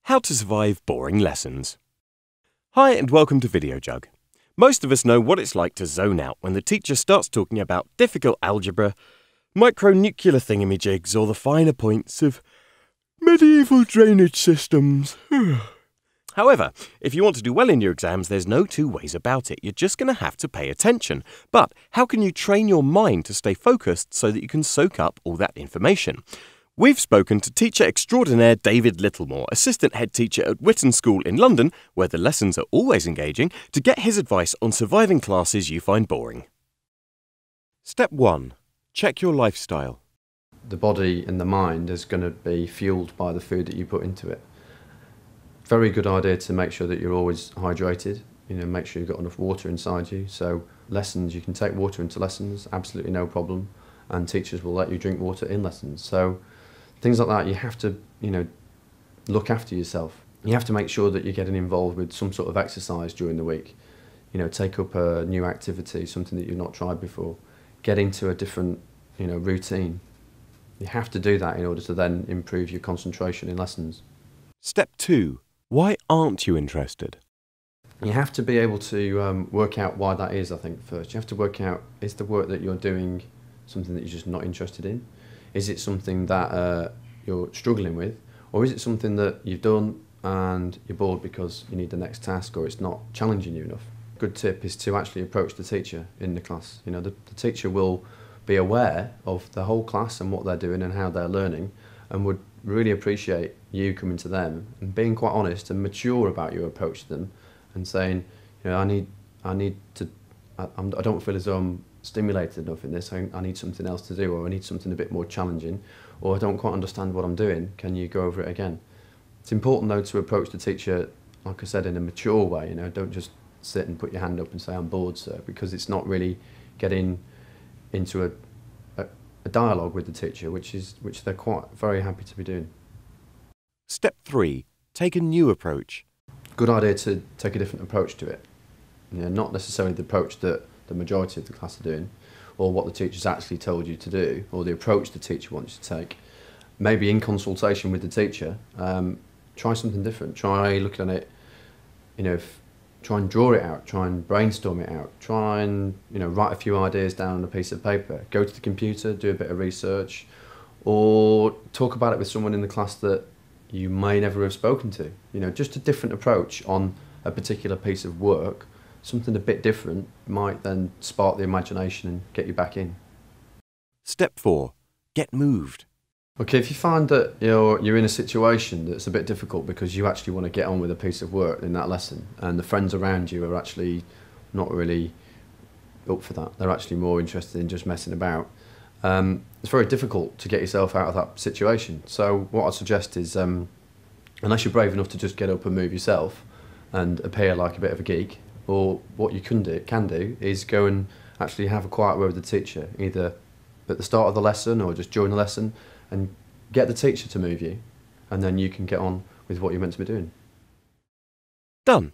How to survive boring lessons. Hi and welcome to Videojug. Most of us know what it's like to zone out when the teacher starts talking about difficult algebra, micronuclear thingamajigs, or the finer points of medieval drainage systems. However, if you want to do well in your exams, there's no two ways about it. You're just going to have to pay attention. But how can you train your mind to stay focused so that you can soak up all that information? We've spoken to teacher extraordinaire David Littlemore, assistant head teacher at Whitton School in London, where the lessons are always engaging, to get his advice on surviving classes you find boring. Step 1. Check your lifestyle. The body and the mind is going to be fueled by the food that you put into it. Very good idea to make sure that you're always hydrated. Make sure you've got enough water inside you. So lessons, you can take water into lessons, absolutely no problem, and teachers will let you drink water in lessons. So things like that, you have to, look after yourself. You have to make sure that you're getting involved with some sort of exercise during the week. Take up a new activity, something that you've not tried before. Get into a different, routine. You have to do that in order to then improve your concentration in lessons. Step 2. Why aren't you interested? You have to be able to work out why that is, I think, first. You have to work out, is the work that you're doing something that you're just not interested in? Is it something that you're struggling with? Or is it something that you've done and you're bored because you need the next task, or it's not challenging you enough? A good tip is to actually approach the teacher in the class. The teacher will be aware of the whole class and what they're doing and how they're learning, and would really appreciate you coming to them and being quite honest and mature about your approach to them, and saying, I don't feel as though I'm stimulated enough in this. I need something else to do, or I need something a bit more challenging, or I don't quite understand what I'm doing. Can you go over it again? It's important though to approach the teacher, like I said, in a mature way. Don't just sit and put your hand up and say, I'm bored, sir, because it's not really getting into a dialogue with the teacher, which they're quite very happy to be doing. Step 3. Take a new approach. Good idea to take a different approach to it. Not necessarily the approach that the majority of the class are doing, or what the teacher's actually told you to do, or the approach the teacher wants you to take. Maybe in consultation with the teacher, try something different. Try looking at it, try and draw it out, try and brainstorm it out, try and write a few ideas down on a piece of paper. Go to the computer, do a bit of research, or talk about it with someone in the class that you may never have spoken to. Just a different approach on a particular piece of work. Something a bit different might then spark the imagination and get you back in. Step 4. Get moved. Okay, if you find that you're in a situation that's a bit difficult because you actually want to get on with a piece of work in that lesson, and the friends around you are actually not really up for that, they're actually more interested in just messing about, it's very difficult to get yourself out of that situation. So what I'd suggest is, unless you're brave enough to just get up and move yourself and appear like a bit of a geek, or what you can do is go and actually have a quiet word with the teacher, either at the start of the lesson or just during the lesson, and get the teacher to move you, and then you can get on with what you're meant to be doing. Done.